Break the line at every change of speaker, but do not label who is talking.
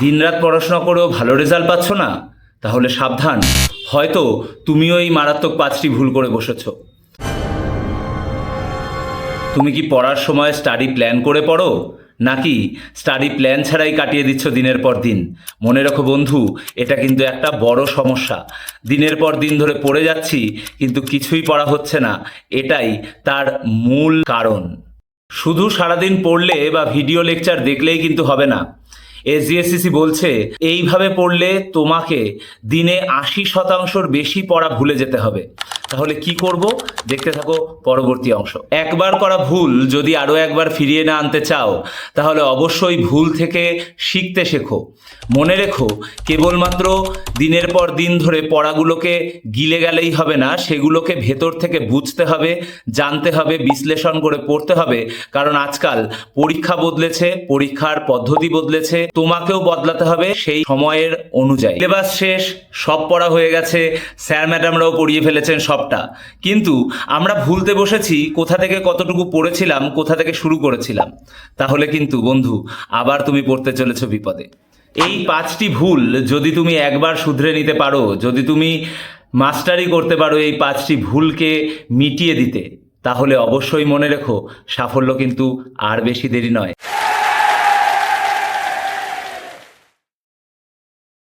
দিনরাত পড়াশোনা করেও ভালো রেজাল্ট পাচ্ছ না, তাহলে সাবধান, হয়তো তুমিও এই মারাত্মক 5টি ভুল করে বসেছ। তুমি কি পড়ার সময় স্টাডি প্ল্যান করে পড়ো, নাকি স্টাডি প্ল্যান ছাড়াই কাটিয়ে দিচ্ছ দিনের পর দিন? মনে রাখো বন্ধু, এটা কিন্তু একটা বড় সমস্যা। দিনের পর দিন ধরে পড়ে যাচ্ছি কিন্তু কিছুই পড়া হচ্ছে না, এটাই তার মূল কারণ। শুধু সারাদিন পড়লে বা ভিডিও লেকচার দেখলেই কিন্তু হবে না। এসজিএসসিসি বলছে এইভাবে পড়লে তোমাকে দিনে 80% বেশি পড়া ভুলে যেতে হবে। তাহলে কি করব? দেখতে থাকো পরবর্তী অংশ। একবার করা ভুল যদি আরও একবার ফিরিয়ে না আনতে চাও, তাহলে অবশ্যই ভুল থেকে শিখতে শেখো। মনে রেখো, কেবলমাত্র দিনের পর দিন ধরে পড়াগুলোকে গিলে গেলেই হবে না, সেগুলোকে ভেতর থেকে বুঝতে হবে, জানতে হবে, বিশ্লেষণ করে পড়তে হবে। কারণ আজকাল পরীক্ষা বদলেছে, পরীক্ষার পদ্ধতি বদলেছে, তোমাকেও বদলাতে হবে সেই সময়ের অনুযায়ী। সিলেবাস শেষ, সব পড়া হয়ে গেছে, স্যার ম্যাডামরাও পড়িয়ে ফেলেছেন সবটা, কিন্তু আমরা ভুলতে বসেছি কোথা থেকে কতটুকু পড়েছিলাম, কোথা থেকে শুরু করেছিলাম। তাহলে কিন্তু বন্ধু আবার তুমি পড়তে চলেছো বিপদে। এই 5টি ভুল যদি তুমি একবার শুধরে নিতে পারো, যদি তুমি মাস্টারি করতে পারো এই 5টি ভুলকে মিটিয়ে দিতে, তাহলে অবশ্যই মনে রেখো সাফল্য কিন্তু আর বেশি দেরি নয়।